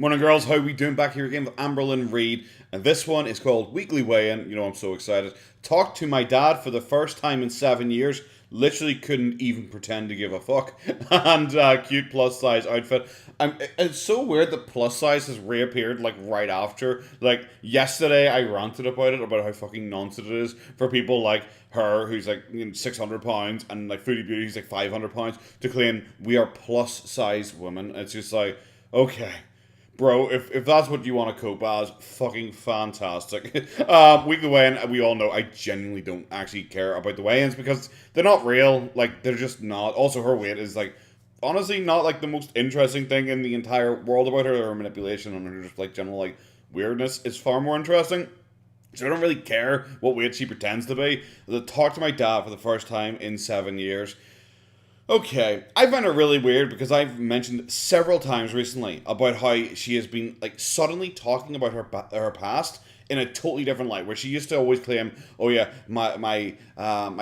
Morning, girls. How we doing? Back here again with Amberlynn Reid, and this one is called Weekly Weigh-In. You know, I'm so excited. Talked to my dad for the first time in 7 years. Literally couldn't even pretend to give a fuck. And cute plus size outfit. It's so weird that plus size has reappeared like right after. Like yesterday, I ranted about how fucking nonsense it is for people like her, who's like 600 pounds, and like Foodie Beauty, who's like 500 pounds, to claim we are plus size women. It's just like, okay. Bro, if that's what you want to cope as, fucking fantastic. Weekly weigh-in, we all know I genuinely don't actually care about the weigh-ins because they're not real. Like, they're just not. Also, her weight is, like, honestly not, like, the most interesting thing in the entire world about her. Her manipulation and her just, like, general, like, weirdness is far more interesting. So I don't really care what weight she pretends to be. I talked to my dad for the first time in 7 years. Okay, I find it really weird because I've mentioned several times recently about how she has been like suddenly talking about her past in a totally different light. Where she used to always claim, "Oh yeah, my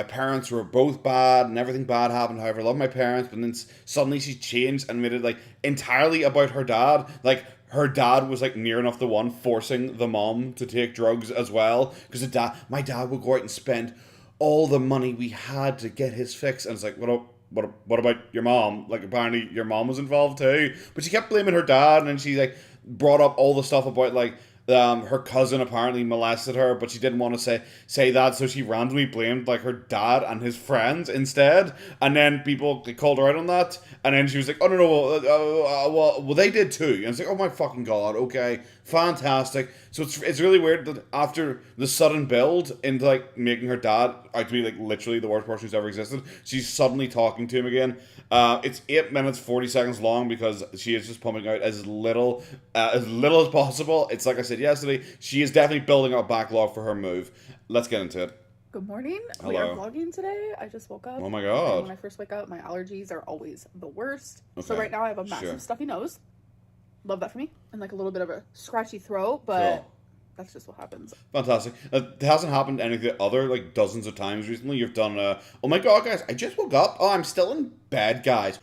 parents were both bad and everything bad happened. However, I love my parents." But then suddenly she changed and made it like entirely about her dad. Like her dad was like near enough the one forcing the mom to take drugs as well because my dad would go out and spend all the money we had to get his fix, and it's like what about your mom? Like, apparently your mom was involved too. But she kept blaming her dad, and then she, like, brought up all the stuff about, like, her cousin apparently molested her, but she didn't want to say that, so she randomly blamed, like, her dad and his friends instead. And then people called her out on that, and then she was like, oh, no, well, they did too. And it's like, oh my fucking god, okay, fantastic. So it's really weird that after the sudden build into, like, making her dad out to be, like, literally the worst person who's ever existed, she's suddenly talking to him again. It's 8 minutes 40 seconds long because she is just pumping out as little as possible. It's like I said yesterday, she is definitely building up a backlog for her move. Let's get into it. Good morning. Hello. We are vlogging today. I just woke up. Oh my god. And when I first wake up, my allergies are always the worst. Okay. So right now I have a massive stuffy nose. Love that for me. And like a little bit of a scratchy throat, but Cool. That's just what happens. Fantastic. It hasn't happened any of the other, like, dozens of times recently. You've done, oh my god, guys, I just woke up. Oh, I'm still in bed, guys.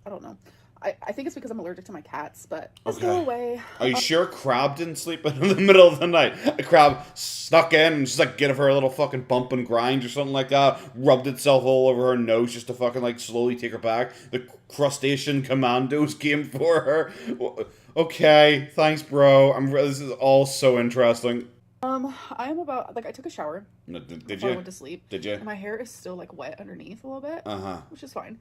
I don't know. I think it's because I'm allergic to my cats, but let's go away. Are you sure Crab didn't sleep in the middle of the night? A crab snuck in and just, like, gave her a little fucking bump and grind or something like that. Rubbed itself all over her nose just to fucking, like, slowly take her back. The crustacean commandos came for her. Okay, thanks, bro. This is all so interesting. I'm about, like, I took a shower. No, did before you? I went to sleep. Did you? And my hair is still, like, wet underneath a little bit. Which is fine.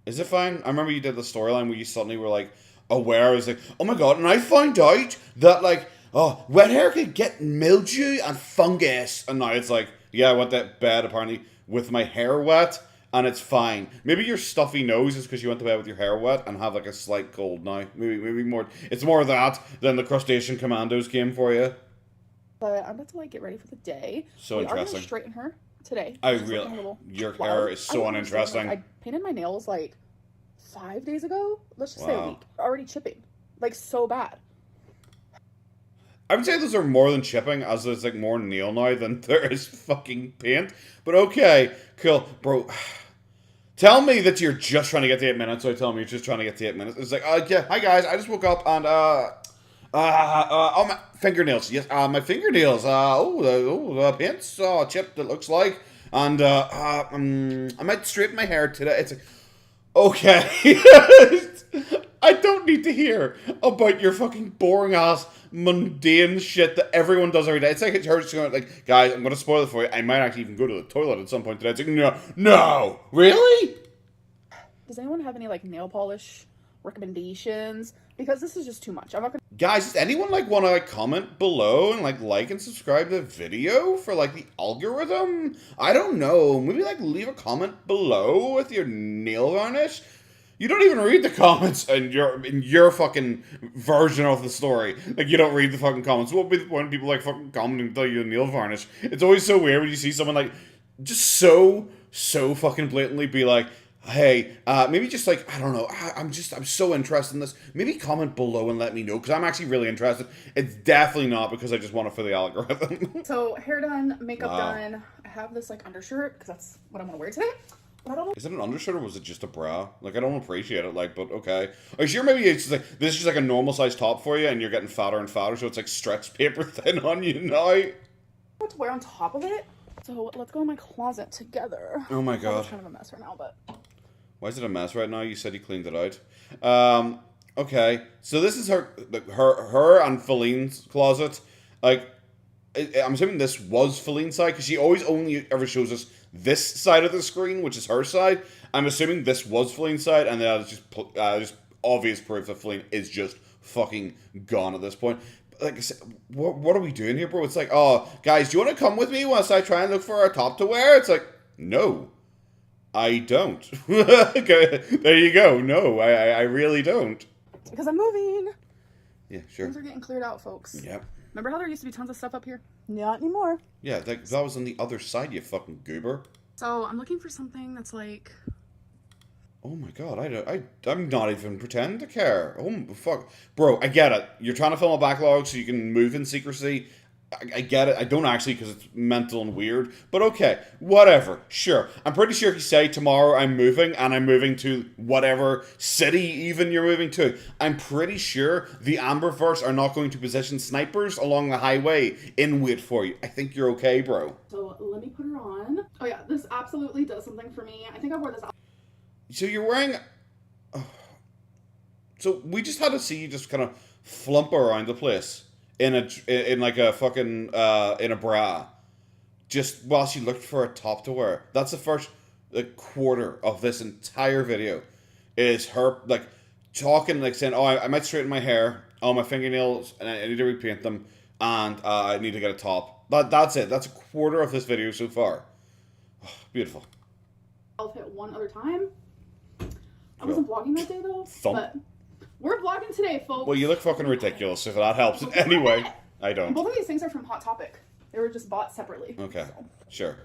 Is it fine? I remember you did the storyline where you suddenly were, like, aware. I was like, oh my god, and I found out that, like, oh, wet hair can get mildew and fungus. And now it's like, yeah, I went to bed, apparently, with my hair wet, and it's fine. Maybe your stuffy nose is because you went to bed with your hair wet and have, like, a slight cold now. Maybe more, it's more of that than the crustacean commandos came for you. But I'm about to, like, get ready for the day. So we interesting. are going to straighten her today. Your hair is so uninteresting. I painted my nails, like, 5 days ago. Let's just say a week. Already chipping. Like, so bad. I would say those are more than chipping, as there's, like, more nail now than there is fucking paint. But okay, cool. Bro, tell me that you're just trying to get to 8 minutes, so tell me you're just trying to get to 8 minutes. It's like, yeah, hi guys, I just woke up and, oh, my fingernails. Yes, my fingernails. Paint's chipped, it looks like. And, I might straighten my hair today. It's like, okay. I don't need to hear about your fucking boring ass, mundane shit that everyone does every day. It's like it's her just going, like, guys, I'm going to spoil it for you. I might actually even go to the toilet at some point today. It's like, no, really? Does anyone have any, like, nail polish recommendations? Because this is just too much. I'm not gonna. Guys, does anyone, like, want to, like, comment below and, like and subscribe to the video for, like, the algorithm? I don't know. Maybe, like, leave a comment below with your nail varnish. You don't even read the comments in your fucking version of the story. Like, you don't read the fucking comments. What would be the point of people, like, fucking commenting tell you nail varnish? It's always so weird when you see someone, like, just so fucking blatantly be like, hey, maybe just, like, I don't know, I'm so interested in this. Maybe comment below and let me know, because I'm actually really interested. It's definitely not because I just want it for the algorithm. So, hair done, makeup done. I have this, like, undershirt, because that's what I'm going to wear today. But I don't know. Is it an undershirt or was it just a bra? Like, I don't appreciate it, like, but okay. Are you sure maybe it's just like, this is just like a normal size top for you and you're getting fatter and fatter, so it's like stretch paper thin on you now? What to wear on top of it? So let's go in my closet together. Oh my god. It's kind of a mess right now, but... Why is it a mess right now? You said you cleaned it out. Okay. So this is her and Feline's closet. Like, I'm assuming this was Feline's side, because she always only ever shows us this side of the screen, which is her side. I'm assuming this was Feline's side, and that is just obvious proof that Feline is just fucking gone at this point. Like I said, what are we doing here, bro? It's like, oh, guys, do you want to come with me whilst I try and look for a top to wear? It's like, no, I don't. Okay, there you go. No, I really don't. It's because I'm moving. Yeah, sure. Things are getting cleared out, folks. Yep. Remember how there used to be tons of stuff up here? Not anymore. Yeah, that was on the other side, you fucking goober. So I'm looking for something that's like... Oh my god, I'm not even pretending to care. Oh, fuck. Bro, I get it. You're trying to film a backlog so you can move in secrecy. I get it. I don't actually, because it's mental and weird. But okay, whatever. Sure. I'm pretty sure if you say tomorrow I'm moving, and I'm moving to whatever city even you're moving to, I'm pretty sure the Amberverse are not going to position snipers along the highway in wait for you. I think you're okay, bro. So let me put her on. Oh yeah, this absolutely does something for me. I think I wore this out. So you're wearing... So we just had to see you just kind of flump around the place in like a fucking in a bra, just while she looked for a top to wear. That's the first like quarter of this entire video, is her like talking, like saying, "Oh, I might straighten my hair. Oh, my fingernails, and I need to repaint them, and I need to get a top." That's it. That's a quarter of this video so far. Oh, beautiful. Outfit one other time. I wasn't vlogging that day though, Thump. but we're vlogging today, folks. Well, you look fucking ridiculous, if that helps. Anyway, I don't. Both of these things are from Hot Topic. They were just bought separately. Okay, sure.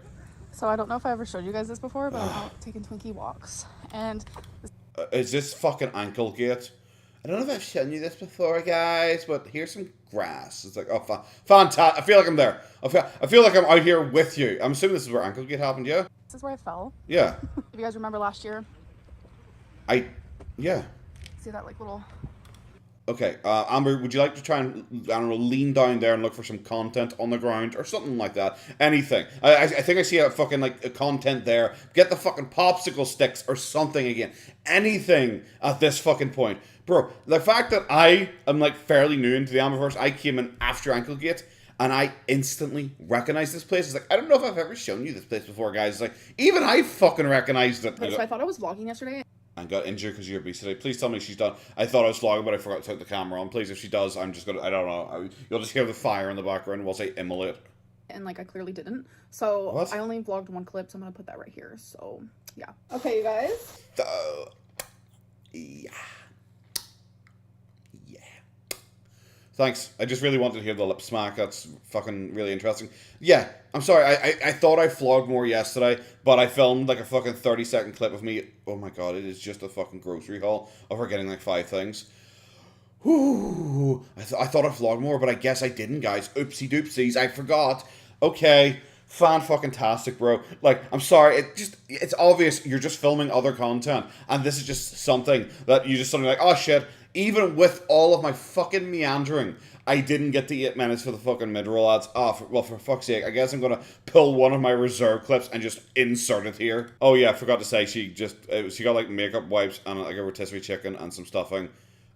So I don't know if I ever showed you guys this before, but I'm out taking Twinkie walks. And Is this fucking ankle gate? I don't know if I've shown you this before, guys, but here's some grass. It's like, oh, fantastic. I feel like I'm there. I feel like I'm out here with you. I'm assuming this is where ankle gate happened, yeah? this is where I fell. Yeah. If you guys remember last year, Yeah. see that like little... Okay, Amber, would you like to try and, I don't know, lean down there and look for some content on the ground or something like that? Anything. I think I see a fucking, like, a content there. Get the fucking popsicle sticks or something again. Anything at this fucking point. Bro, the fact that I am, like, fairly new into the Amberverse, I came in after Anklegate, and I instantly recognized this place. It's like, I don't know if I've ever shown you this place before, guys. It's like, even I fucking recognized it. Okay, so I thought I was vlogging yesterday. And got injured because of your obesity. Please tell me she's done. I thought I was vlogging, but I forgot to turn the camera on. Please, if she does, I'm just gonna, I don't know. You'll just hear the fire in the background while I immolate. And like I clearly didn't. So What? I only vlogged one clip, so I'm gonna put that right here. So yeah. Okay, you guys. Yeah. Thanks. I just really wanted to hear the lip smack. That's fucking really interesting. Yeah, I'm sorry. I thought I vlogged more yesterday, but I filmed like a fucking 30-second clip of me. Oh my god, it is just a fucking grocery haul of her getting like 5 things. Whew. I thought I vlogged more, but I guess I didn't, guys. Oopsie doopsies. I forgot. Okay. Fan-fucking-tastic, bro. Like, I'm sorry, it's obvious you're just filming other content, and this is just something that you just suddenly like, oh shit, even with all of my fucking meandering, I didn't get to 8 minutes for the fucking mid-roll ads. Oh, well, for fuck's sake, I guess I'm gonna pull one of my reserve clips and just insert it here. Oh yeah, I forgot to say, she got like makeup wipes and like a rotisserie chicken and some stuffing.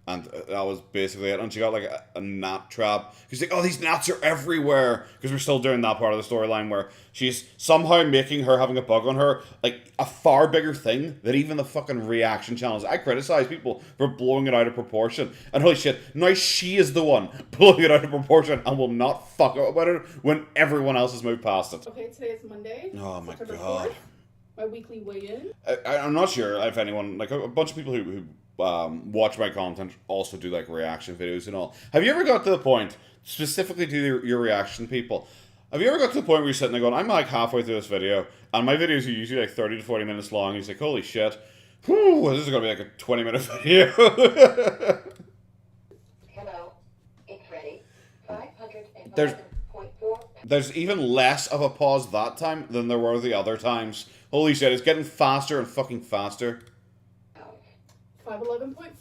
And that was basically it. And she got like a gnat trap. She's like, oh, these gnats are everywhere. Because we're still doing that part of the storyline where she's somehow making her having a bug on her like a far bigger thing than even the fucking reaction channels. I criticize people for blowing it out of proportion. And holy shit, now she is the one blowing it out of proportion and will not fuck up about it when everyone else has moved past it. Okay, today is Monday. Oh my September god. 4th, my weekly weigh-in. I'm not sure if anyone, like a bunch of people who watch my content also do like reaction videos and all. Have you ever got to the point, specifically to your reaction people, have you ever got to the point where you're sitting there going, I'm like halfway through this video, and my videos are usually like 30 to 40 minutes long, and you're like, holy shit, whew, this is going to be like a 20-minute video. Hello, it's ready. 511.4. There's even less of a pause that time than there were the other times Holy shit, it's getting faster and fucking faster. 511.4.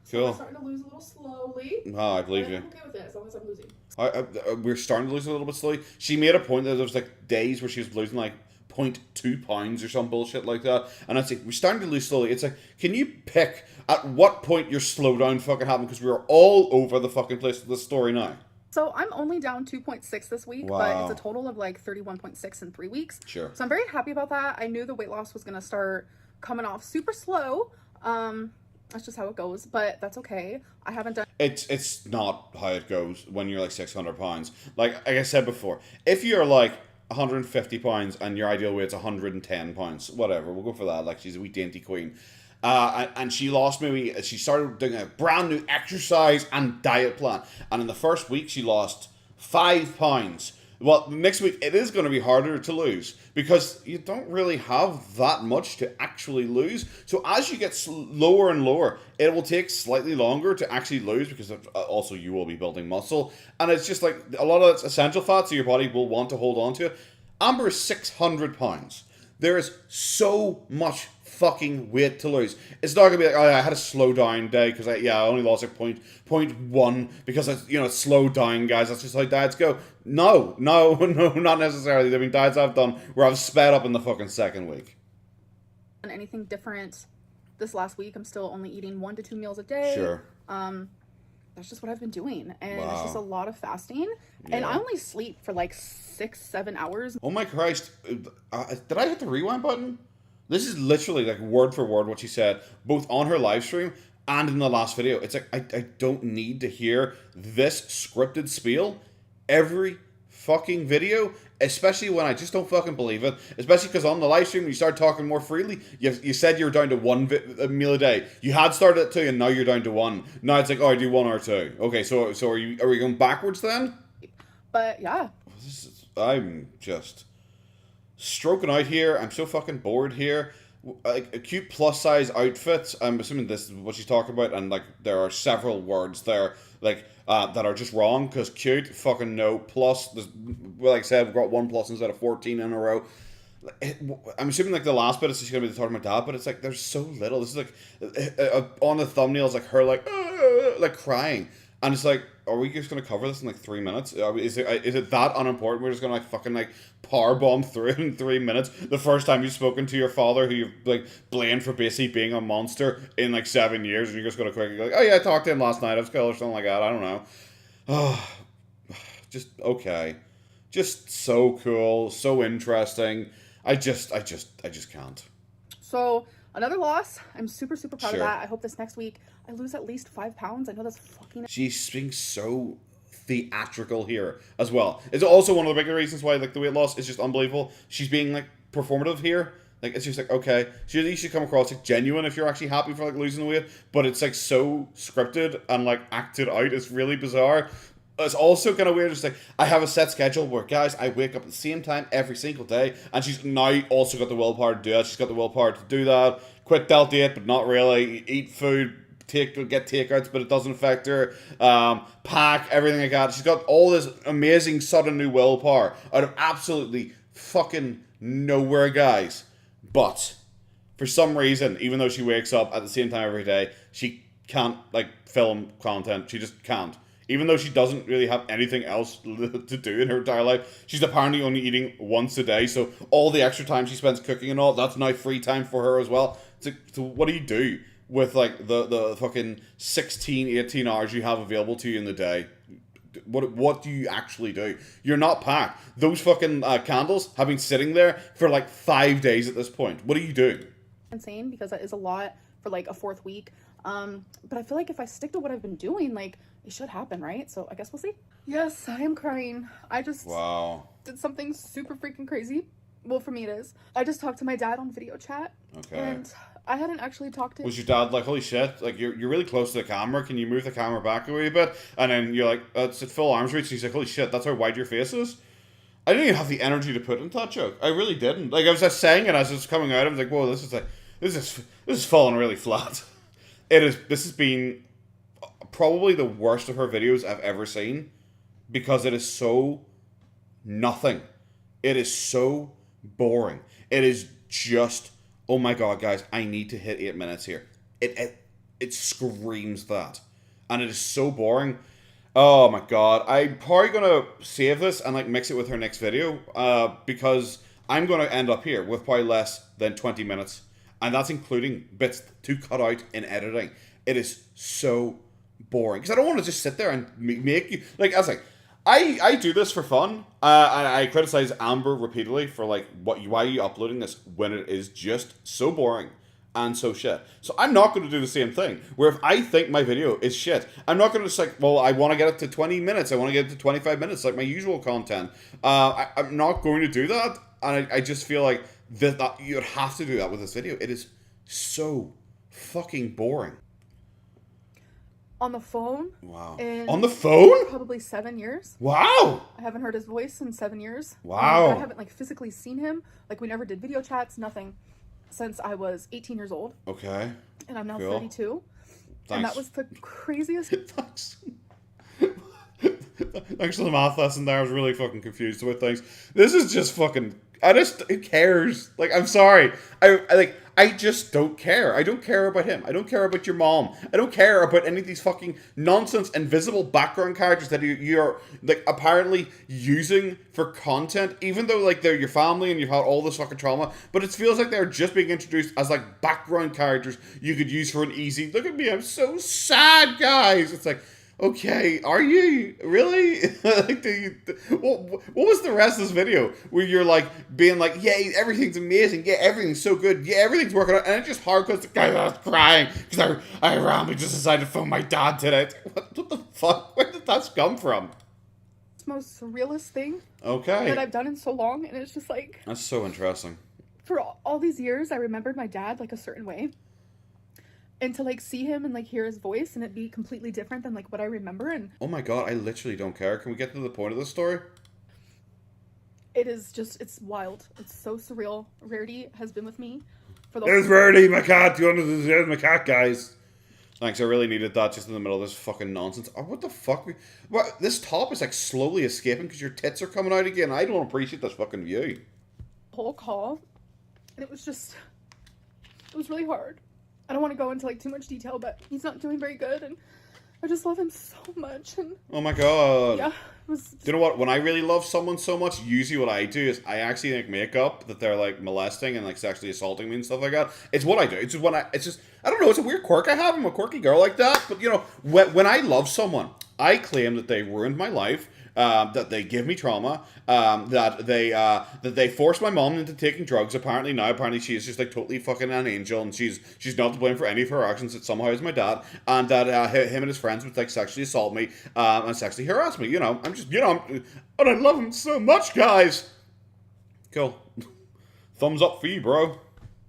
So Cool. I'm starting to lose a little slowly. Oh, I believe But you. I'm okay with it as long as I'm losing. We're starting to lose a little bit slowly. She made a point that there was like days where she was losing like 0.2 pounds or some bullshit like that. And I'd say, we're starting to lose slowly. It's like, can you pick at what point your slowdown fucking happened? Because we're all over the fucking place with this story now. So I'm only down 2.6 this week, Wow. but it's a total of like 31.6 in 3 weeks. Sure. So I'm very happy about that. I knew the weight loss was going to start coming off super slow. That's just how it goes, but that's okay. I haven't done... It's not how it goes when you're like 600 pounds. Like I said before, if you're like 150 pounds and your ideal weight's 110 pounds, whatever, we'll go for that. Like she's a wee dainty queen. And she lost maybe, she started doing a brand new exercise and diet plan. And in the first week, she lost 5 pounds. Well, next week, it is going to be harder to lose because you don't really have that much to actually lose. So as you get lower and lower, it will take slightly longer to actually lose because also you will be building muscle. And it's just like a lot of it's essential fat, so your body will want to hold on to it. Amber is 600 pounds. There is so much fucking weight to lose. It's not gonna be like, oh, I had a slow down day because I only lost like 0.1 because it's slowed down, guys. That's just how diets go. No, not necessarily. I mean, diets I've done where I've sped up in the fucking second week. anything different this last week. I'm still only eating 1 to 2 meals a day. Sure. That's just what I've been doing, and Wow. it's just a lot of fasting. And I only sleep for like 6-7 hours. Oh my Christ. Did I hit the rewind button? This is literally like word for word what she said, both on her live stream and in the last video. It's like, I don't need to hear this scripted spiel every fucking video, especially when I just don't fucking believe it. Especially because on the live stream, you start talking more freely. You said you were down to 1 meal a day. You had started at 2 and now you're down to 1. Now it's like, oh, I do 1 or 2. Okay, so are we going backwards then? But yeah. I'm just stroking out here. I'm so fucking bored here. Like a cute plus size outfit. I'm assuming this is what she's talking about, and like there are several words there like that are just wrong because cute, fucking no. Plus, like I said, we've got 1 plus instead of 14 in a row. I'm assuming like the last bit is she's gonna be talking about that, but it's like there's so little. This is like on the thumbnail is like her like crying, and it's like, are we just gonna cover this in like 3 minutes? Is it that unimportant? We're just gonna like fucking like power bomb through it in 3 minutes. The first time you've spoken to your father, who you've like blamed for basically being a monster in like 7 years, and you're just gonna quickly go like, oh yeah, I talked to him last night. I was cool or something like that. I don't know. Oh, just okay, just so cool, so interesting. I just can't. So another loss. I'm super proud Sure. of that. I hope this next week I lose at least 5 pounds. I know that's fucking... She's being so theatrical here as well. It's also one of the bigger reasons why like the weight loss is just unbelievable. She's being like performative here. Like it's just like, okay, she should come across like genuine if you're actually happy for like losing the weight, but it's like so scripted and like acted out. It's really bizarre. It's also kind of weird. It's like, I have a set schedule where, guys, I wake up at the same time every single day, and she's now also got the willpower to do that. She's got the willpower to do that. Quit delta it, but not really. Eat food, get takeouts, but it doesn't affect her. Pack, everything like that. She's got all this amazing sudden new willpower out of absolutely fucking nowhere, guys. But for some reason, even though she wakes up at the same time every day, she can't like film content. She just can't. Even though she doesn't really have anything else to do in her entire life, she's apparently only eating once a day. So all the extra time she spends cooking and all, that's now free time for her as well. So what do you do with like the fucking 16, 18 hours you have available to you in the day? What do you actually do? You're not packed. Those fucking candles have been sitting there for like 5 days at this point. What are you doing? insane because that is a lot for like a 4th week. But I feel like if I stick to what I've been doing, like it should happen, right? So I guess we'll see. Yes, I am crying. I just did something super freaking crazy. Well, for me it is. I just talked to my dad on video chat. Okay. And I hadn't actually talked to him. Was your dad like, holy shit, like you're really close to the camera, can you move the camera back a wee bit? And then you're like, it's at full arm's reach, and he's like, holy shit, that's how wide your face is? I didn't even have the energy to put into that joke. I really didn't. Like I was just saying it as it was coming out, I was like, whoa, this is falling really flat. This has been probably the worst of her videos I've ever seen because it is so nothing. It is so boring. It is just, oh my god, guys, I need to hit 8 minutes here. It screams that. And it is so boring. Oh my god. I'm probably going to save this and like mix it with her next video. Because I'm going to end up here with probably less than 20 minutes. And that's including bits to cut out in editing. It is so boring. Because I don't want to just sit there and make you... Like, I was like, I do this for fun. I criticize Amber repeatedly for like, why are you uploading this when it is just so boring and so shit. So I'm not going to do the same thing. Where if I think my video is shit, I'm not going to just like, well, I want to get it to 20 minutes. I want to get it to 25 minutes like my usual content. I'm not going to do that. And I just feel like that you'd have to do that with this video. It is so fucking boring. On the phone. Wow. On the phone? Probably 7 years. Wow. I haven't heard his voice in 7 years. Wow. I haven't like physically seen him. Like we never did video chats, nothing. Since I was 18 years old. Okay. And I'm now cool. 32. Thanks. And that was the craziest. Thanks. Thanks for the math lesson there. I was really fucking confused about things. This is just fucking... who cares? Like, I'm sorry. I just don't care. I don't care about him. I don't care about your mom. I don't care about any of these fucking nonsense invisible background characters that you're like apparently using for content, even though like they're your family and you've had all this fucking trauma. But it feels like they're just being introduced as like background characters you could use for an easy, look at me, I'm so sad, guys. It's like, okay, are you? Really? Like, what was the rest of this video? Where you're like, being like, yeah, everything's amazing, yeah, everything's so good, yeah, everything's working out, and it just hard because the guy was crying, because I randomly just decided to phone my dad today. What the fuck? Where did that come from? It's the most surrealist thing okay. that I've done in so long, and it's just like... That's so interesting. For all these years, I remembered my dad like a certain way. And to like see him and like hear his voice and it be completely different than like what I remember. And oh my god, I literally don't care. Can we get to the point of the story? It is just, it's wild. It's so surreal. Rarity has been with me for the... There's Rarity, my cat. There's my cat, guys. Thanks, I really needed that just in the middle of this fucking nonsense. Oh, what the fuck? What? This top is like slowly escaping because your tits are coming out again. I don't appreciate this fucking view. Whole call. And it was really hard. I don't want to go into like too much detail, but he's not doing very good, and I just love him so much. And oh my god. Yeah. Do you know what? When I really love someone so much, usually what I do is I actually like make up that they're like molesting and like sexually assaulting me and stuff like that. It's what I do. It's just I don't know, it's a weird quirk I have. I'm a quirky girl like that. But you know, when I love someone, I claim that they ruined my life. That they give me trauma, that they forced my mom into taking drugs. Apparently she's just like totally fucking an angel, and she's not to blame for any of her actions. It somehow is my dad, and that him and his friends would like sexually assault me and sexually harass me. You know, I'm just, you know, and I love him so much, guys. Cool, thumbs up for you, bro.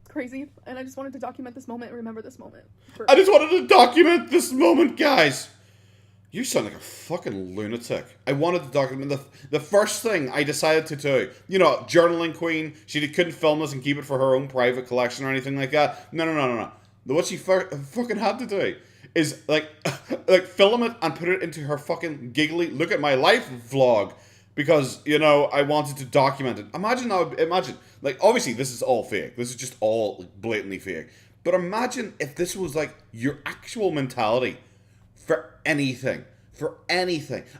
Crazy, and I just wanted to document this moment and remember this moment. I just wanted to document this moment, guys. You sound like a fucking lunatic. I wanted to document the first thing I decided to do. You know, journaling queen. She couldn't film this and keep it for her own private collection or anything like that. No. What she fucking had to do is like film it and put it into her fucking giggly look at my life vlog. Because, you know, I wanted to document it. Imagine, like, obviously this is all fake. This is just all blatantly fake. But imagine if this was like your actual mentality. For anything.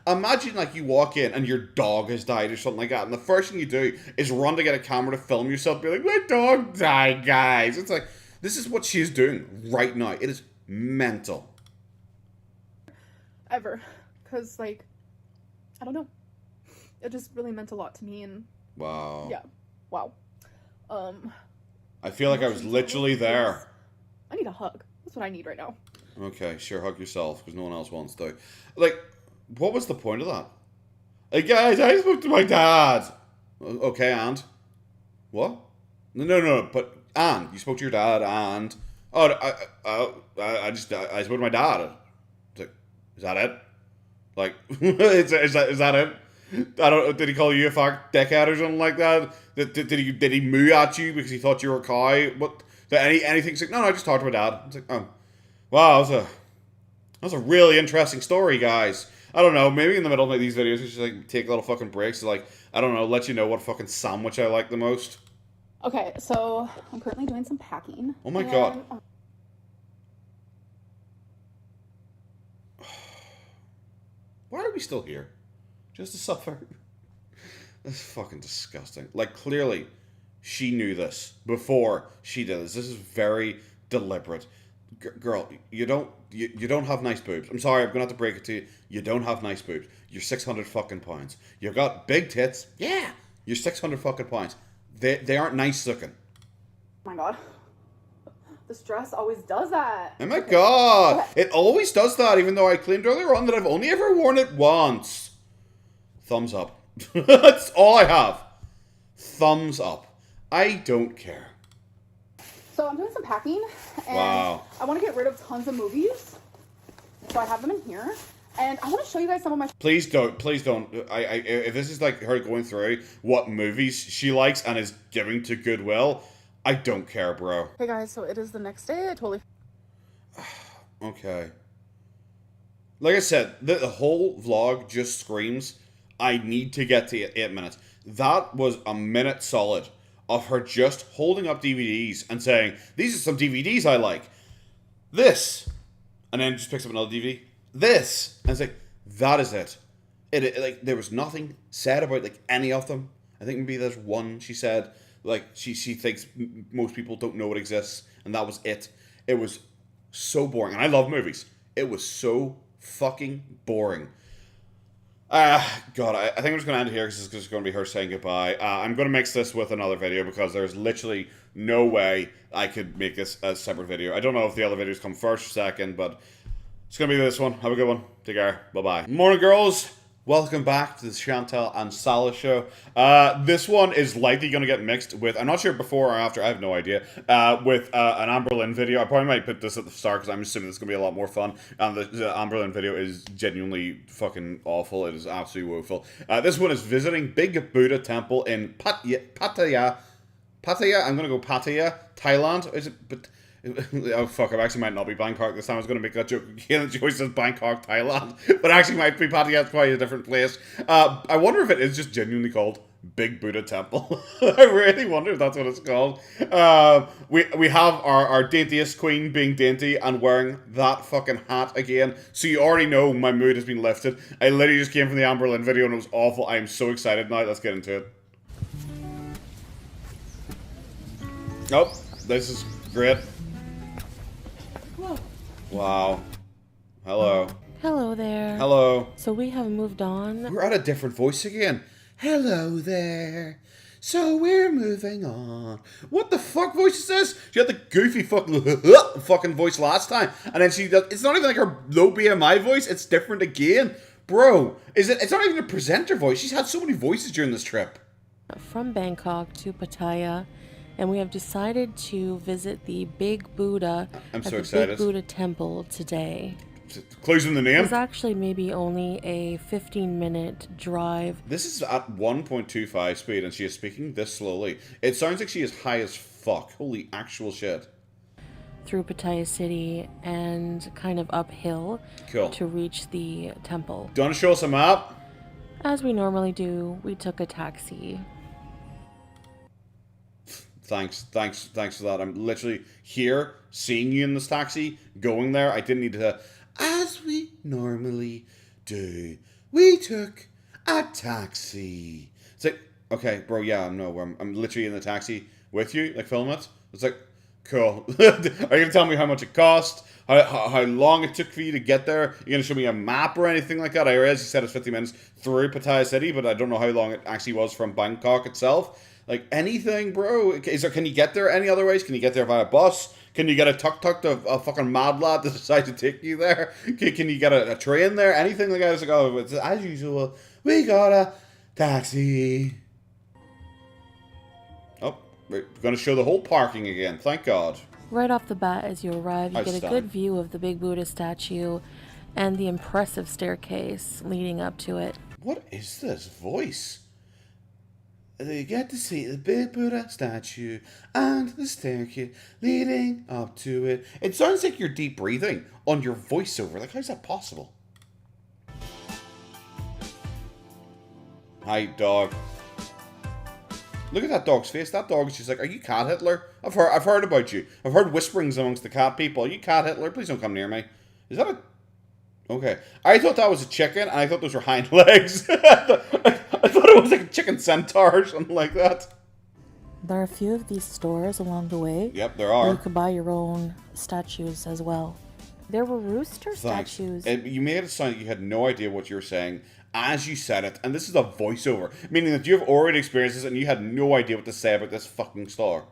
Imagine like you walk in and your dog has died or something like that, and the first thing you do is run to get a camera to film yourself, be like, my dog died, guys. It's like, this is what she's doing right now. It is mental. Ever. Because, like, I don't know. It just really meant a lot to me, and... Wow. Yeah. Wow. I feel like I was literally there. I need a hug. That's what I need right now. Okay, sure, hug yourself, because no one else wants to. Like, what was the point of that? Hey, guys, I spoke to my dad. Okay, and? What? No, but, and? You spoke to your dad, and? Oh, I spoke to my dad. It's like, is that it? Like, is that it? I don't. Did he call you a fuck dickhead or something like that? Did he moo at you because he thought you were a cow? What? Anything? Like, no, I just talked to my dad. It's like, oh. Wow, that was a really interesting story, guys. I don't know, maybe in the middle of these videos we should like take little fucking breaks to like, I don't know, let you know what fucking sandwich I like the most. Okay, so I'm currently doing some packing. Oh my god. Why are we still here? Just to suffer? This is fucking disgusting. Like, clearly, she knew this before she did this. This is very deliberate. Girl, you don't have nice boobs. I'm sorry, I'm gonna have to break it to you. You don't have nice boobs. You're 600 fucking pounds. You've got big tits. Yeah, you're 600 fucking pounds. They aren't nice looking. Oh my god. This dress always does that. Oh my god. It always does that, even though I claimed earlier on that I've only ever worn it once. Thumbs up. That's all I have. Thumbs up. I don't care. So I'm doing some packing, and wow. I want to get rid of tons of movies. So I have them in here, and I want to show you guys some of my... Please don't. If this is like her going through what movies she likes and is giving to Goodwill, I don't care, bro. Hey guys, so it is the next day. I totally... Okay. Like I said, the whole vlog just screams, I need to get to 8 minutes. That was a minute solid of her just holding up DVDs and saying, these are some DVDs I like. This. And then just picks up another DVD. This. And it's like, that is it. Like, there was nothing said about, like, any of them. I think maybe there's one she said, like, she thinks most people don't know it exists. And that was it. It was so boring. And I love movies. It was so fucking boring. God, I think I'm just going to end it here because it's just going to be her saying goodbye. I'm going to mix this with another video because there's literally no way I could make this a separate video. I don't know if the other videos come first or second, but it's going to be this one. Have a good one. Take care. Bye-bye. Morning, girls. Welcome back to the Chantal and Salah show. This one is likely going to get mixed with, I'm not sure before or after, I have no idea, with an Amberlynn video. I probably might put this at the start because I'm assuming this is going to be a lot more fun. And the Amberlynn video is genuinely fucking awful. It is absolutely woeful. This one is visiting Big Buddha Temple in Pattaya. I'm going to go Pattaya, Thailand. Is it? But oh fuck, I actually might not be Bangkok this time. I was going to make that joke again. Joyce says Bangkok, Thailand. But actually might be Pattaya. It's probably a different place. I wonder if it is just genuinely called Big Buddha Temple. I really wonder if that's what it's called. We have our daintiest queen being dainty and wearing that fucking hat again. So you already know my mood has been lifted. I literally just came from the Amberlynn video and it was awful. I am so excited now. Let's get into it. Oh, this is great. Wow. Hello. Hello there. Hello. So we have moved on. We're at a different voice again. Hello there. So we're moving on. What the fuck voice is this? She had the goofy fucking voice last time. And then she does, it's not even like her low BMI voice. It's different again. Bro, it's not even a presenter voice. She's had so many voices during this trip. From Bangkok to Pattaya. And we have decided to visit the Big Buddha I'm at so the excited. Big Buddha Temple today. Clues in the name. It's actually maybe only a 15-minute drive. This is at 1.25 speed and she is speaking this slowly. It sounds like she is high as fuck. Holy actual shit. Through Pattaya City and kind of uphill to reach the temple. Do you want to show us a map? As we normally do, we took a taxi. Thanks for that. I'm literally here, seeing you in this taxi, going there. I didn't need to, as we normally do, we took a taxi. It's like, okay, bro, yeah, I'm literally in the taxi with you, like, film it. It's like, cool. Are you going to tell me how much it cost? How long it took for you to get there? You're going to show me a map or anything like that? I realize you said it's 50 minutes through Pattaya City, but I don't know how long it actually was from Bangkok itself. Like, anything, bro? Can you get there any other ways? Can you get there via bus? Can you get a tuk-tuk to a fucking mad lad to decide to take you there? Can you get a train there? Anything like that? It's like, oh, it's, as usual, we got a taxi. Oh, we're going to show the whole parking again. Thank God. Right off the bat, as you arrive, you get a good view of the Big Buddha statue and the impressive staircase leading up to it. What is this voice? You get to see the Big Buddha statue and the staircase leading up to it. It sounds like you're deep breathing on your voiceover. Like, how's that possible? Hi, dog. Look at that dog's face. That dog is just like, are you Cat Hitler? I've heard about you. I've heard whisperings amongst the cat people. Are you Cat Hitler? Please don't come near me. Is that a... Okay. I thought that was a chicken, and I thought those were hind legs. I thought it was like a chicken centaur or something like that. There are a few of these stores along the way. Yep, there are. Where you could buy your own statues as well. There were rooster statues. You made it sound like you had no idea what you were saying as you said it, and this is a voiceover, meaning that you have already experienced this and you had no idea what to say about this fucking store.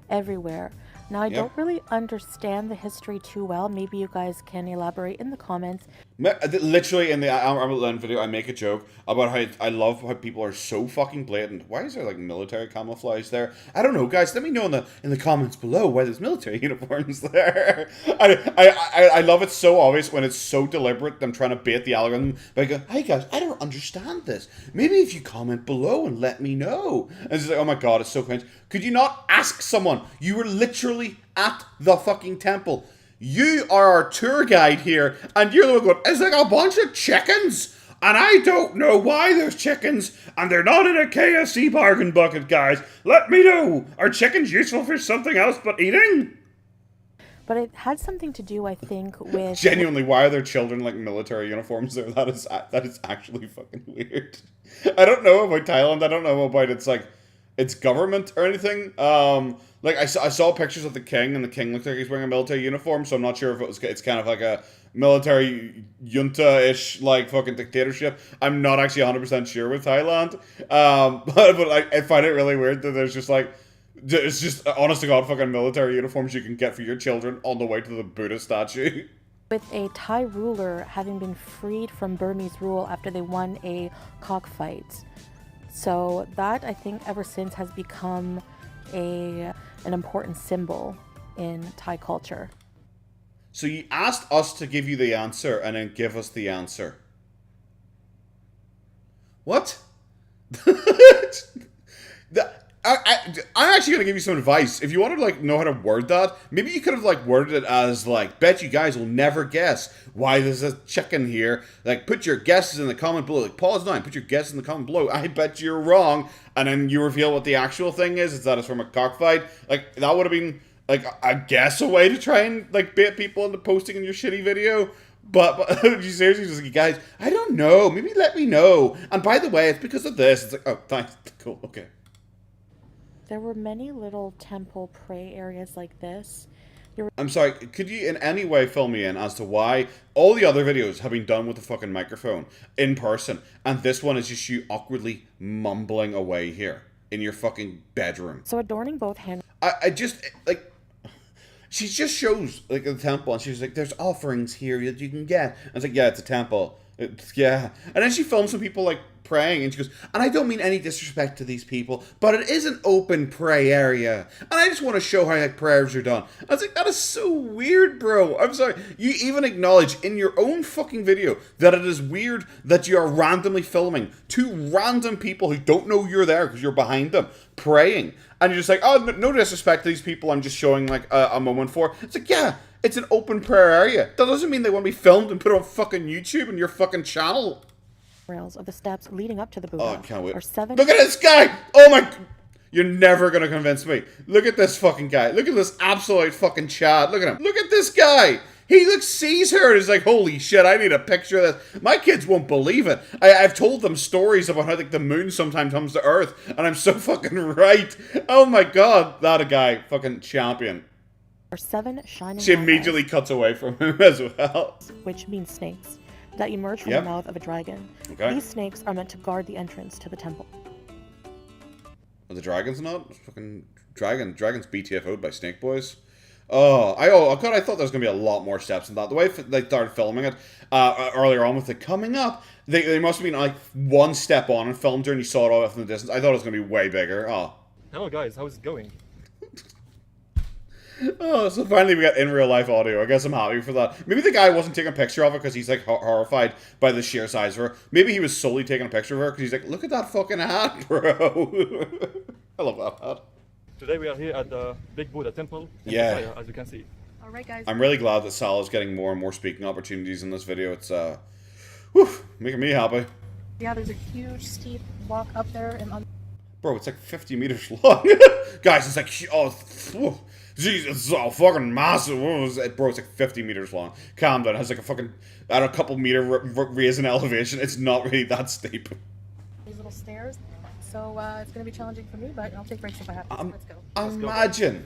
Everywhere. Now, I don't really understand the history too well. Maybe you guys can elaborate in the comments. Literally, in the Amberlynn video, I make a joke about how I love how people are so fucking blatant. Why is there, like, military camouflage there? I don't know, guys. Let me know in the comments below why there's military uniforms there. I love it so obvious when it's so deliberate. I'm trying to bait the algorithm. But I go, hey, guys, I don't understand this. Maybe if you comment below and let me know. And it's like, oh my god, it's so cringe. Could you not ask someone? You were literally at the fucking temple. You are our tour guide here, and you're the one going, it's like a bunch of chickens, and I don't know why there's chickens, and they're not in a KFC bargain bucket, guys. Let me know. Are chickens useful for something else but eating? But it had something to do, I think, with... Genuinely, why are there children like military uniforms there? That is actually fucking weird. I don't know about Thailand. I don't know about its government or anything. Like I saw pictures of the king, and the king looked like he's wearing a military uniform, so I'm not sure if it's kind of like a military junta-ish, like, fucking dictatorship. I'm not actually 100% sure with Thailand. But I find it really weird that there's just like, it's just honest to god fucking military uniforms you can get for your children on the way to the Buddha statue. With a Thai ruler having been freed from Burmese rule after they won a cockfight. So that, I think, ever since has become an important symbol in Thai culture. So you asked us to give you the answer and then give us the answer. What? I'm actually going to give you some advice. If you want to, like, know how to word that, maybe you could have, like, worded it as, like, bet you guys will never guess why there's a chicken here. Like, put your guesses in the comment below. Like, pause now and put your guesses in the comment below. I bet you're wrong. And then you reveal what the actual thing is that it's from a cockfight. Like, that would have been, like, I guess a way to try and, like, bait people into posting in your shitty video. But you seriously just like, guys, I don't know. Maybe let me know. And by the way, it's because of this. It's like, oh, thanks. Cool. Okay. There were many little temple pray areas like this. I'm sorry, could you in any way fill me in as to why all the other videos have been done with a fucking microphone in person, and this one is just you awkwardly mumbling away here in your fucking bedroom? So adorning both hands. I just, like, she just shows, like, the temple, and she's like, there's offerings here that you can get. And it's like, yeah, it's a temple. Yeah. And then she films some people, like, praying, and she goes, and I don't mean any disrespect to these people, but it is an open pray area, and I just want to show how, like, prayers are done. I was like, that is so weird, bro. I'm sorry. You even acknowledge in your own fucking video that it is weird that you are randomly filming two random people who don't know you're there because you're behind them praying, and you're just like, oh, no disrespect to these people, I'm just showing, like, a moment for. It's like, yeah, it's an open prayer area. That doesn't mean they want to be filmed and put on fucking YouTube and your fucking channel. Rails of the steps leading up to the Buddha. Oh, I can't wait. Or 7. Look at this guy! Oh my... You're never gonna convince me. Look at this fucking guy. Look at this absolute fucking Chad. Look at him. Look at this guy! He sees her and is like, holy shit, I need a picture of this. My kids won't believe it. I've told them stories about how, like, the moon sometimes comes to Earth, and I'm so fucking right. Oh my god, that a guy. Fucking champion. Or 7 shining She immediately cuts away from him as well. Which means snakes that emerge from the mouth of a dragon. Okay. These snakes are meant to guard the entrance to the temple. Are the dragons not? Fucking dragons BTFO'd by snake boys. Oh god, I thought there was going to be a lot more steps than that. The way they started filming it earlier on with it coming up, they must have been like one step on and filmed her and you saw it all off in the distance. I thought it was going to be way bigger. Oh. Hello guys, how's it going? Oh, so finally we got in real life audio. I guess I'm happy for that. Maybe the guy wasn't taking a picture of her because he's like horrified by the sheer size of her. Maybe he was solely taking a picture of her because he's like, look at that fucking hat, bro. I love that hat. Today we are here at the Big Buddha Temple in Pattaya, as you can see. Alright guys. I'm really glad that Sal is getting more and more speaking opportunities in this video. It's making me happy. Yeah, there's a huge steep walk up there and Bro, it's like 50 meters long. Guys, it's like, oh, Jesus, it's so fucking massive. Bro, it's like 50 meters long. Calm down. It has like a fucking, at a couple meter raise in elevation. It's not really that steep. These little stairs. So it's going to be challenging for me, but I'll take breaks if I have to. Let's go.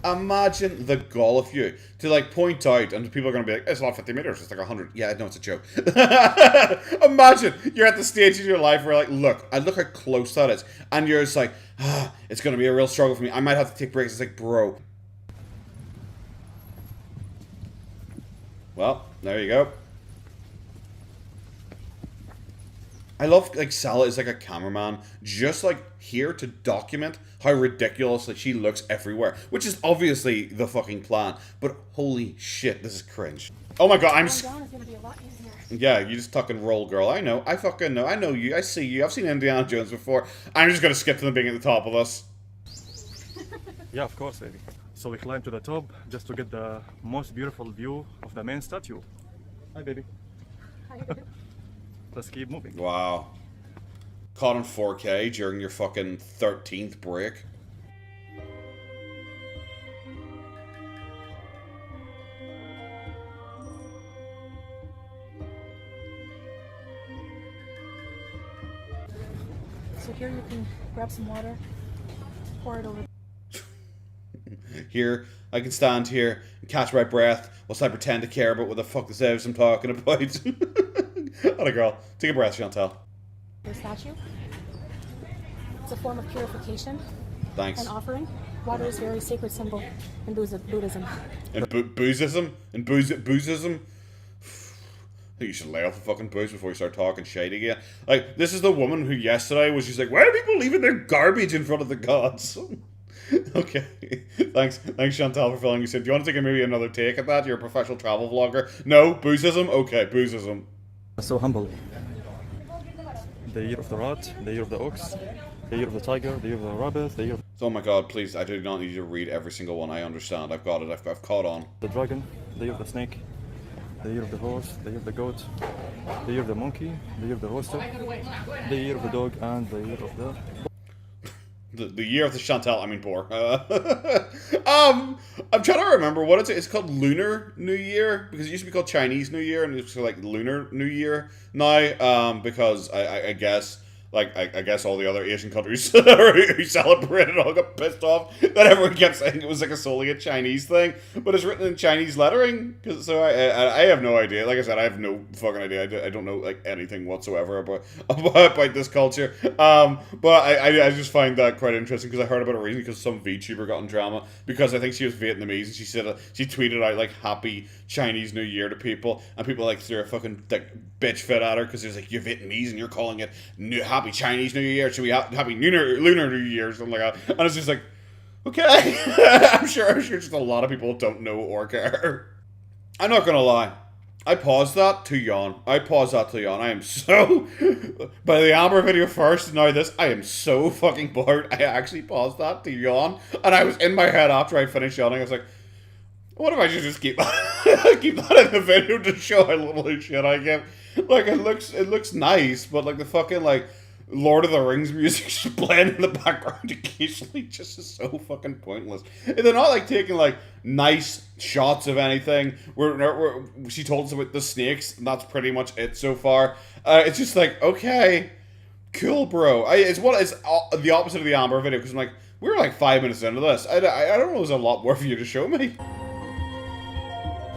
Imagine the gall of you to like point out, and people are going to be like, it's not 50 meters, it's like 100. Yeah, no, it's a joke. Imagine you're at the stage of your life where like, look how close that is, and you're just like, it's going to be a real struggle for me. I might have to take breaks. It's like, bro. Well, there you go. I love, like, Sala is like a cameraman, just like here to document how ridiculous like she looks everywhere, which is obviously the fucking plan. But holy shit, this is cringe. Oh my god, yeah, you just tuck and roll, girl. I know, I fucking know, I know you, I see you. I've seen Indiana Jones before. I'm just gonna skip to the beginning at the top of this. Yeah, of course, baby. So we climb to the top just to get the most beautiful view of the main statue. Hi, baby. Hi, baby. Let's keep moving. Wow. Caught on 4K during your fucking 13th break. So here you can grab some water, pour it over. Here, I can stand here and catch my breath whilst I pretend to care about what the fuck this is I'm talking about. Atta girl. Take a breath, Chantal. The statue. It's a form of purification. Thanks. And offering. Water is a very sacred symbol in Buddhism. In Buddhism? In Buddhism? I think you should lay off the fucking booze before you start talking shit again. Like, this is the woman who yesterday was just like, why are people leaving their garbage in front of the gods? Okay. Thanks Chantal for filling us in. Do you want to take maybe another take at that? You're a professional travel vlogger. No? Buddhism? Okay, Buddhism. So humble. The year of the rat, the year of the ox, the year of the tiger, the year of the rabbit, the year of... Oh my god, please, I do not need you to read every single one. I understand. I've got it. I've caught on. the dragon, the year of the snake, the year of the horse, the year of the goat, the year of the monkey, the year of the rooster, the year of the dog, and the year of the... The year of the Chantal, I mean boar. I'm trying to remember what it's called. Lunar New Year, because it used to be called Chinese New Year, and it's like Lunar New Year now. Because I guess like I guess all the other Asian countries who celebrated all got pissed off that everyone kept saying it was like solely a Chinese thing, but it's written in Chinese lettering. So I have no idea. Like I said, I have no fucking idea. I don't know like anything whatsoever about this culture. But I just find that quite interesting because I heard about it recently because some VTuber got in drama because I think she was Vietnamese and she said she tweeted out like Happy Chinese New Year to people, and people like threw a fucking like bitch fit at her because it was like, you're Vietnamese and you're calling it Happy Chinese New Year, should we Happy Lunar New Year or something like that. And it's just like, okay. I'm sure just a lot of people don't know or care. I'm not gonna lie, I paused that to yawn. I am so by the Amber video first and now this, I am so fucking bored. I actually paused that to yawn, and I was in my head after I finished yawning. I was like, what if I should just keep keep that in the video to show how little shit I give? Like, it looks nice, but like the fucking like Lord of the Rings music just playing in the background occasionally just is so fucking pointless. And they're not like taking like nice shots of anything. Where she told us about the snakes, and that's pretty much it so far. It's just like, okay, cool, bro. It's the opposite of the Amber video, because I'm like, we were like 5 minutes into this. I don't know, there's a lot more for you to show me.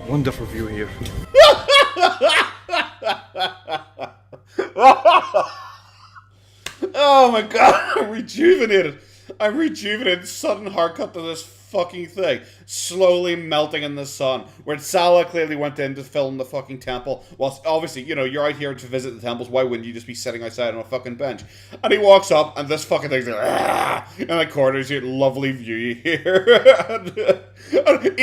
Wonderful view here. Oh my god, I'm rejuvenated. Sudden haircut to this fucking thing. Slowly melting in the sun. Where Sala clearly went in to film the fucking temple. Whilst obviously, you know, you're out here to visit the temples. Why wouldn't you just be sitting outside on a fucking bench? And he walks up and this fucking thing's like, in the corners, you lovely view here. and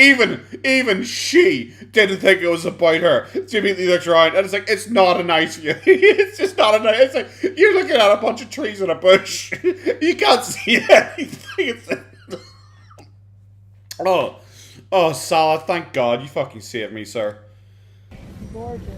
even she didn't think it was about her. She immediately looks around and it's like, it's not a nice view. It's just not a nice, it's like, you're looking at a bunch of trees in a bush. You can't see anything. Oh, Sala, thank God, you fucking saved me, sir. Gorgeous.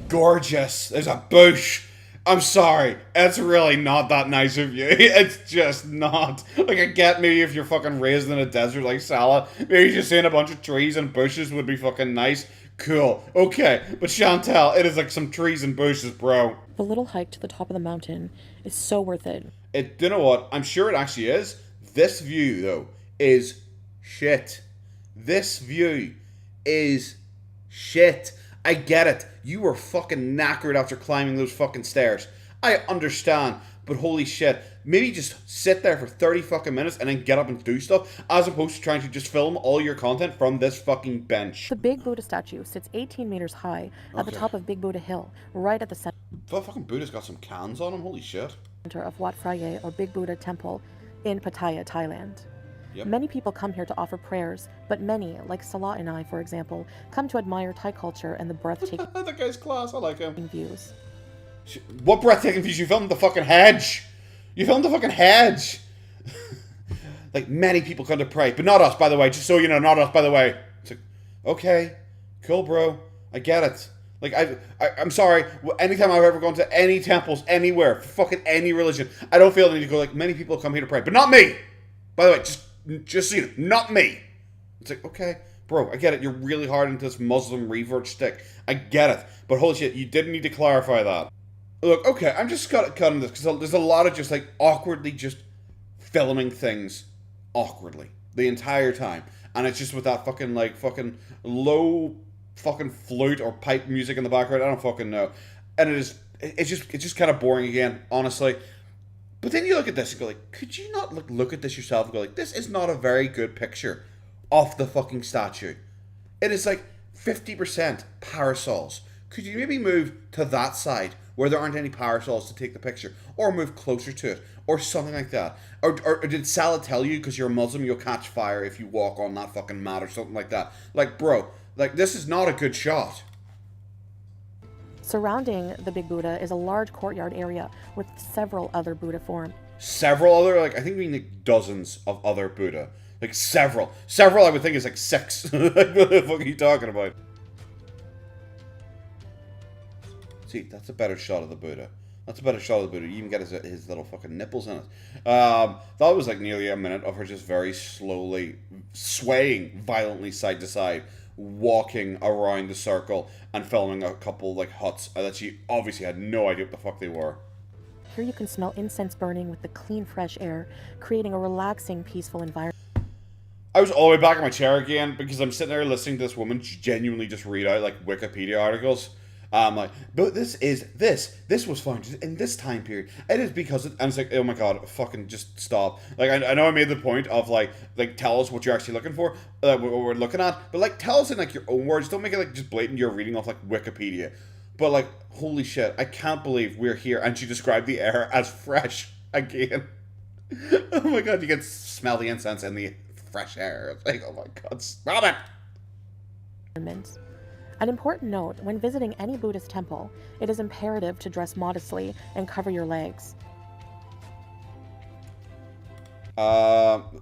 Gorgeous. There's a bush. I'm sorry. It's really not that nice of you. It's just not. Like, I get maybe if you're fucking raised in a desert like Salah, maybe just seeing a bunch of trees and bushes would be fucking nice. Cool. Okay. But Chantal, it is like some trees and bushes, bro. The little hike to the top of the mountain is so worth it. You know what? I'm sure it actually is. This view, though, is shit. This view is shit. I get it. You were fucking knackered after climbing those fucking stairs. I understand. But holy shit. Maybe just sit there for 30 fucking minutes and then get up and do stuff, as opposed to trying to just film all your content from this fucking bench. The Big Buddha statue sits 18 meters high at the top of Big Buddha Hill, right at the center The fucking Buddha's got some cans on him. Holy shit. of Wat Phra or Big Buddha Temple in Pattaya, Thailand. Yep. Many people come here to offer prayers, but many, like Salah and I, for example, come to admire Thai culture and the breathtaking That guy's class. I like him. views. What breathtaking views? You filmed the fucking hedge. You filmed the fucking hedge. Like, many people come to pray, but not us, by the way. Just so you know, not us, by the way. It's like, okay, cool, bro. I get it. Like, I'm sorry. Anytime I've ever gone to any temples, anywhere, fucking any religion, I don't feel the need to go, like, many people come here to pray, but not me. By the way, just so you know, not me. It's like, okay, bro, I get it. You're really hard into this Muslim revert stick. I get it. But holy shit, you didn't need to clarify that. Look, okay, I'm just cutting this because there's a lot of just, like, awkwardly just filming things awkwardly the entire time. And it's just with that fucking, like, fucking low fucking flute or pipe music in the background. I don't fucking know. And it's just kind of boring again, honestly. But then you look at this and go like, could you not look at this yourself and go like, this is not a very good picture of the fucking statue. It is like 50% parasols. Could you maybe move to that side where there aren't any parasols to take the picture? Or move closer to it? Or something like that? Or did Salah tell you because you're a Muslim you'll catch fire if you walk on that fucking mat or something like that? Like, bro, like, this is not a good shot. Surrounding the Big Buddha is a large courtyard area with several other Buddha forms. Several other, like, I think we need like dozens of other Buddha. Like, several. Several, I would think, is like 6. Like, what the fuck are you talking about? See, that's a better shot of the Buddha. That's a better shot of the Buddha. You even get his little fucking nipples in it. That was like nearly a minute of her just very slowly swaying violently side to side, walking around the circle and filming a couple like huts that she obviously had no idea what the fuck they were. Here you can smell incense burning with the clean, fresh air, creating a relaxing, peaceful environment. I was all the way back in my chair again because I'm sitting there listening to this woman genuinely just read out like Wikipedia articles. Like, but this was found in this time period. It is because and it's like, oh my god, fucking just stop. Like, I know I made the point of like tell us what you're actually looking for, what we're looking at, but like tell us in like your own words. Don't make it like just blatant you're reading off like Wikipedia. But like, holy shit, I can't believe we're here. And she described the air as fresh again. Oh my god, you can smell the incense and the fresh air. It's like, oh my god, stop it. An important note, when visiting any Buddhist temple, it is imperative to dress modestly and cover your legs.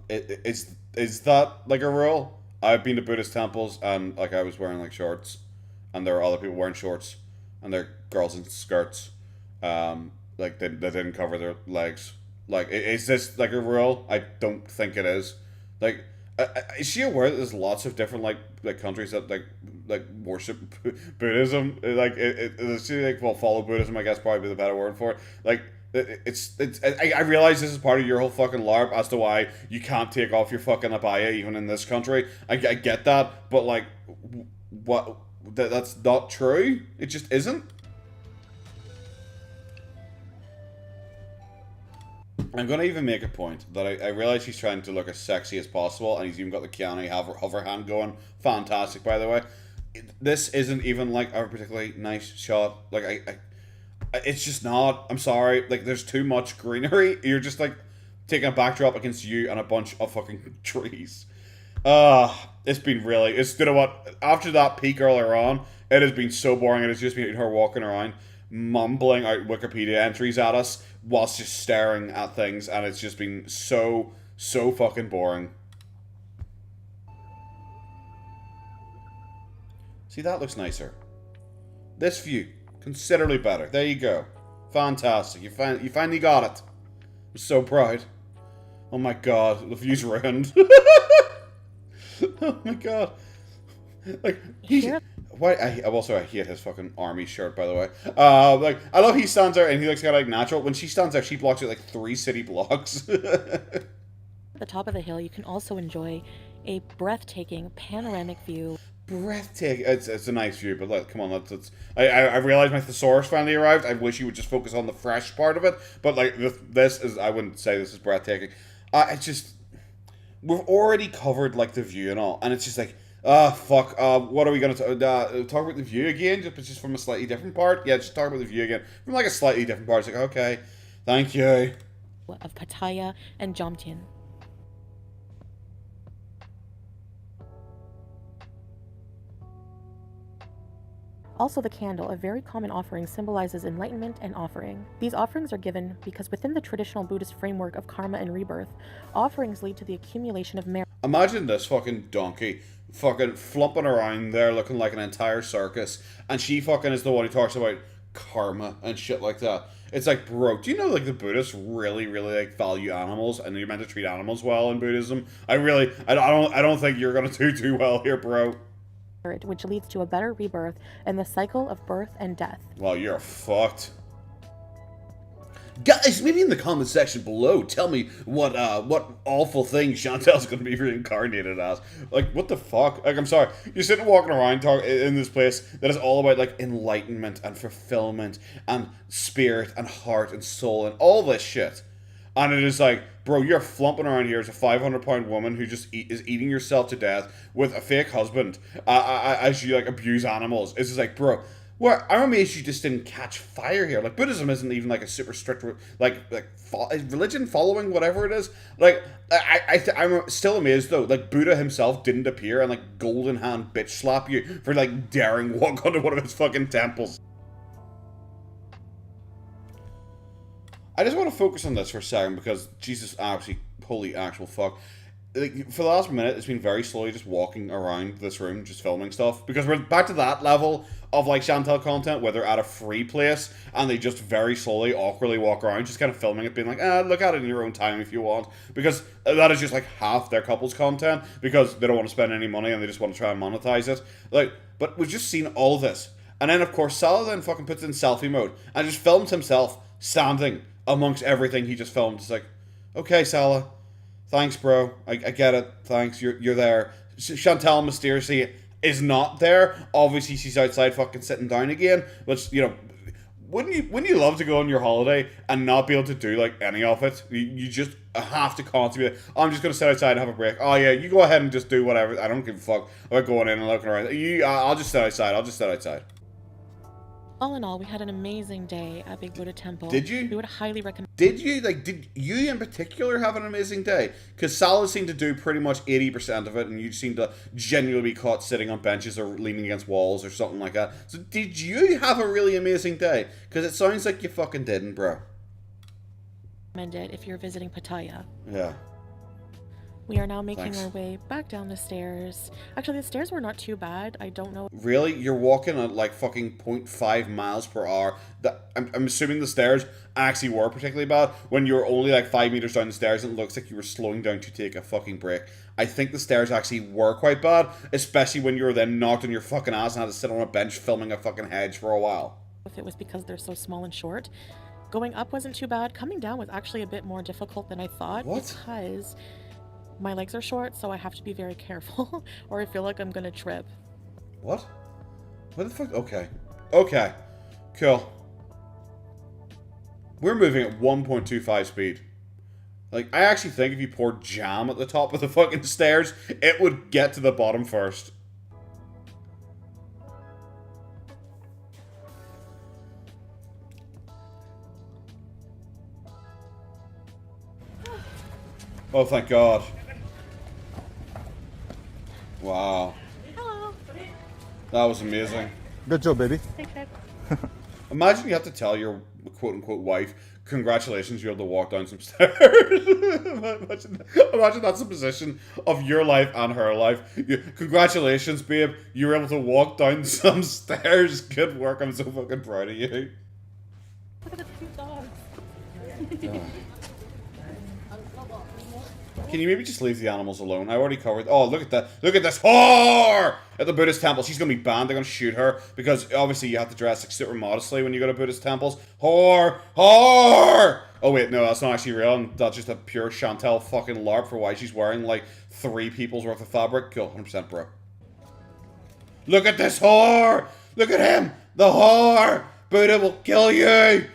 Is that like a rule? I've been to Buddhist temples and like I was wearing like shorts, and there are other people wearing shorts, and they're girls in skirts, like they didn't cover their legs. Like, is this like a rule? I don't think it is. Like, is she aware that there's lots of different like countries that like worship Buddhism? Like, is she like, well, follow Buddhism? I guess probably be the better word for it. Like, I realize this is part of your whole fucking LARP as to why you can't take off your fucking abaya even in this country. I get that, but like, what? That's not true. It just isn't. I'm going to even make a point that I realize he's trying to look as sexy as possible, and he's even got the Keanu hover hand going. Fantastic, by the way. This isn't even like a particularly nice shot. Like, it's just not. I'm sorry. Like, there's too much greenery. You're just like taking a backdrop against you and a bunch of fucking trees. It's been really. You know what? After that peak earlier on, it has been so boring. It has just been her walking around, mumbling out Wikipedia entries at us whilst just staring at things, and it's just been so fucking boring. See, that looks nicer. This view, considerably better. There you go. Fantastic. You finally got it. I'm so proud. Oh my god, the view's ruined. Oh my god. Like, he's... Why? I hate his fucking army shirt, by the way. Like, I love he stands there and he looks kind of like natural. When she stands there, she blocks it like 3 city blocks. At the top of the hill, you can also enjoy a breathtaking panoramic view. Breathtaking. It's a nice view, but look, come on, I realized my thesaurus finally arrived. I wish you would just focus on the fresh part of it. But like, this is, I wouldn't say this is breathtaking. It's just, we've already covered like the view and all, and it's just like, fuck, what are we going to talk about the view again? Just from a slightly different part? Yeah, just talk about the view again. From like a slightly different part. It's like, okay, thank you. Of Pattaya and Jomtien. Also, the candle, a very common offering, symbolizes enlightenment and offering. These offerings are given because within the traditional Buddhist framework of karma and rebirth, offerings lead to the accumulation of merit. Imagine this fucking donkey fucking flumping around there looking like an entire circus, and she fucking is the one who talks about karma and shit like that. It's like, bro, do you know like the Buddhists really like value animals, and you're meant to treat animals well in Buddhism? I don't think you're gonna do too well here, bro. Which leads to a better rebirth and the cycle of birth and death. Well, you're fucked. Guys, maybe in the comment section below, tell me what awful thing Chantel's going to be reincarnated as. Like, what the fuck? Like, I'm sorry. You're sitting walking around in this place that is all about, like, enlightenment and fulfillment and spirit and heart and soul and all this shit. And it is like, bro, you're flumping around here as a 500-pound woman who just is eating yourself to death with a fake husband as you, like, abuse animals. It's just like, bro, I'm amazed you just didn't catch fire here. Like, Buddhism isn't even, like, a super strict, religion following, whatever it is. Like, I'm still amazed, though. Like, Buddha himself didn't appear and, like, golden hand bitch slap you for, like, daring walk onto one of his fucking temples. I just want to focus on this for a second because Jesus, absolutely, holy actual fuck. Like, for the last minute, it's been very slowly just walking around this room, just filming stuff. Because we're back to that level of, like, Chantel content where they're at a free place and they just very slowly, awkwardly walk around, just kind of filming it, being like, look at it in your own time if you want. Because that is just, like, half their couple's content because they don't want to spend any money and they just want to try and monetize it. Like, but we've just seen all this. And then, of course, Salah then fucking puts it in selfie mode and just films himself standing amongst everything he just filmed. It's like, okay, Salah, thanks, bro. I get it. Thanks, you're there. Chantel mysteriously is not there. Obviously, she's outside fucking sitting down again. Which, you know, wouldn't you love to go on your holiday and not be able to do, like, any of it? You just have to constantly be like, I'm just going to sit outside and have a break. Oh, yeah, you go ahead and just do whatever. I don't give a fuck about going in and looking around. I'll just sit outside. All in all, we had an amazing day at Big Buddha Temple. Did you? We would highly recommend. Did you? Like, did you in particular have an amazing day? Because Salah seemed to do pretty much 80% of it, and you seemed to genuinely be caught sitting on benches or leaning against walls or something like that. So did you have a really amazing day? Because it sounds like you fucking didn't, bro. Recommend it if you're visiting Pattaya. Yeah. We are now making our way back down the stairs. Actually, the stairs were not too bad. I don't know. Really? You're walking at like fucking 0.5 miles per hour. I'm assuming the stairs actually were particularly bad. When you were only like 5 meters down the stairs, it looks like you were slowing down to take a fucking break. I think the stairs actually were quite bad, especially when you were then knocked on your fucking ass and had to sit on a bench filming a fucking hedge for a while. If it was because they're so small and short. Going up wasn't too bad. Coming down was actually a bit more difficult than I thought. What? Because my legs are short, so I have to be very careful, or I feel like I'm gonna trip. What? What the fuck? Okay. Okay. Cool. We're moving at 1.25 speed. Like, I actually think if you poured jam at the top of the fucking stairs, it would get to the bottom first. Oh, thank God. Wow. Hello. That was amazing. Good job, baby. Take care. Imagine you have to tell your quote-unquote wife, congratulations, you're able to walk down some stairs. imagine that's the position of your life and her life. Congratulations, babe, you were able to walk down some stairs. Good work, I'm so fucking proud of you. Look at the view. Can you maybe just leave the animals alone? I already covered. Oh, look at that. Look at this whore at the Buddhist temple. She's going to be banned. They're going to shoot her because obviously you have to dress like super modestly when you go to Buddhist temples. Whore! Whore! Oh, wait, no, that's not actually real. That's just a pure Chantel fucking LARP for why she's wearing like 3 people's worth of fabric. Cool, 100% bro. Look at this whore! Look at him! The whore! Buddha will kill you!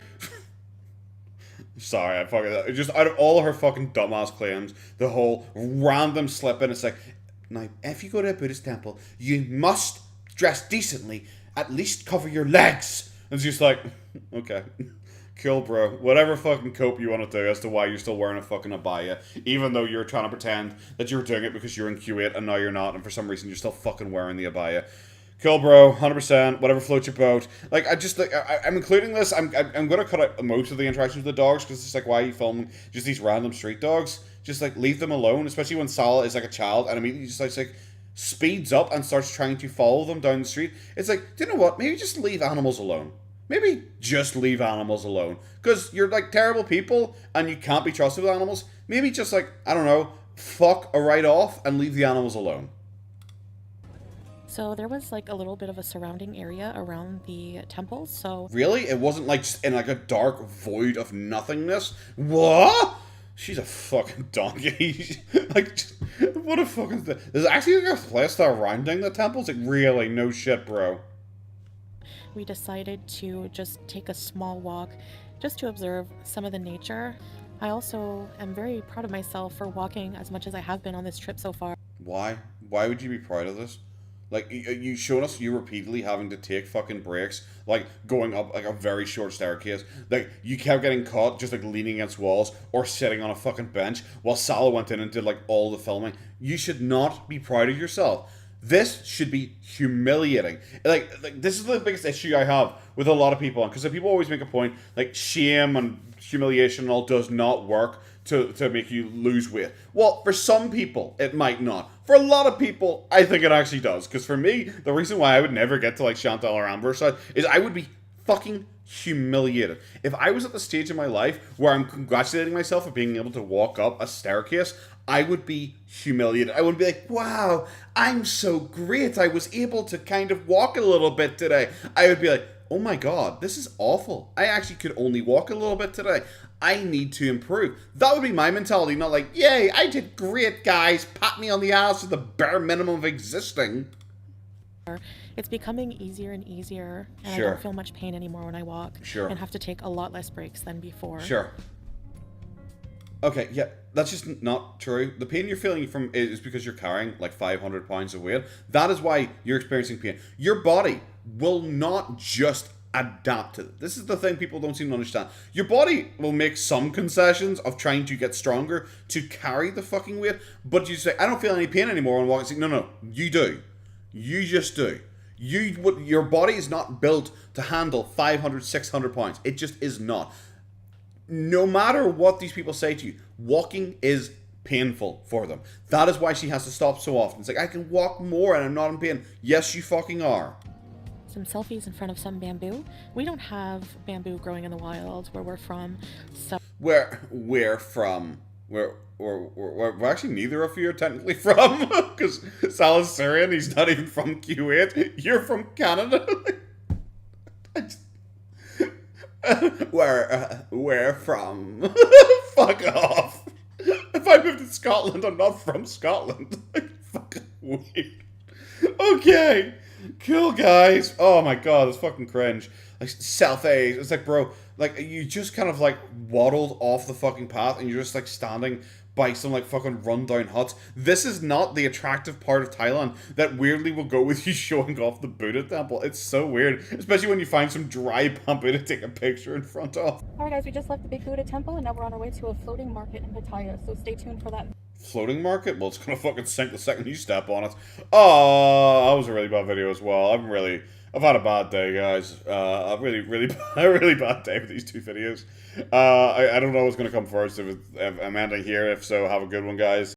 Sorry, I fucking... Just out of all of her fucking dumbass claims, the whole random slip-in, it's like, now, if you go to a Buddhist temple, you must dress decently, at least cover your legs. And it's just like, okay, cool, bro. Whatever fucking cope you want to do as to why you're still wearing a fucking abaya, even though you're trying to pretend that you were doing it because you're in Q8 and now you're not, and for some reason you're still fucking wearing the abaya. Cool, bro. 100%. Whatever floats your boat. Like, I just like I'm including this. I'm gonna cut out most of the interactions with the dogs because it's like, why are you filming just these random street dogs? Just like leave them alone. Especially when Salah is like a child and immediately just like speeds up and starts trying to follow them down the street. It's like, do you know what? Maybe just leave animals alone. Maybe just leave animals alone because you're like terrible people and you can't be trusted with animals. Maybe just like, I don't know, fuck a right off and leave the animals alone. So there was like a little bit of a surrounding area around the temple, so... Really? It wasn't like just in like a dark void of nothingness? What? She's a fucking donkey. Like, what a fucking... There's actually like a place surrounding the temple? It's like, really? No shit, bro. We decided to just take a small walk just to observe some of the nature. I also am very proud of myself for walking as much as I have been on this trip so far. Why? Why would you be proud of this? Like, you showed us you repeatedly having to take fucking breaks, like, going up, like, a very short staircase. Like, you kept getting caught just, like, leaning against walls or sitting on a fucking bench while Salah went in and did, like, all the filming. You should not be proud of yourself. This should be humiliating. Like this is the biggest issue I have with a lot of people. Because people always make a point, like, shame and humiliation and all does not work to make you lose weight. Well, for some people, it might not. For a lot of people, I think it actually does. Because for me, the reason why I would never get to, like, Chantal or Amber's side is I would be fucking humiliated. If I was at the stage in my life where I'm congratulating myself for being able to walk up a staircase, I would be humiliated. I would be like, wow, I'm so great. I was able to kind of walk a little bit today. I would be like, oh my god, this is awful. I actually could only walk a little bit today. I need to improve. That would be my mentality, not like, yay, I did great, guys. Pat me on the ass for the bare minimum of existing. It's becoming easier and easier, and Sure. I don't feel much pain anymore when I walk. Sure. And have to take a lot less breaks than before. Sure. Okay, yeah, that's just not true. The pain you're feeling from is because you're carrying like 500 pounds of weight. That is why you're experiencing pain. Your body will not just adapt to it. This is the thing people don't seem to understand. Your body will make some concessions of trying to get stronger to carry the fucking weight, but you say, I don't feel any pain anymore and walk. It's like, no, you do. You just do. Your body is not built to handle 500, 600 pounds. It just is not. No matter what these people say to you, walking is painful for them. That is why she has to stop so often. It's like, I can walk more and I'm not in pain. Yes, you fucking are. Some selfies in front of some bamboo. We don't have bamboo growing in the wild where we're from, so... Where from? Where actually neither of you are technically from, because Salah's Syrian, he's not even from Kuwait. You're from Canada. Where from? Fuck off. If I moved to Scotland, I'm not from Scotland. Fucking weird. Okay. Cool, guys. Oh my god, that's fucking cringe. Like, selfies. It's like, bro, like, you just kind of, like, waddled off the fucking path and you're just, like, standing by some, like, fucking rundown huts. This is not the attractive part of Thailand that weirdly will go with you showing off the Buddha temple. It's so weird, especially when you find some dry bamboo to take a picture in front of. Alright guys, we just left the big Buddha temple and now we're on our way to a floating market in Pattaya, so stay tuned for that. Floating market? Well, it's gonna fucking sink the second you step on it. Oh, that was a really bad video as well. I've had a bad day, guys. A really bad day with these two videos. I don't know what's gonna come first. If I'm ending here. If so, have a good one, guys.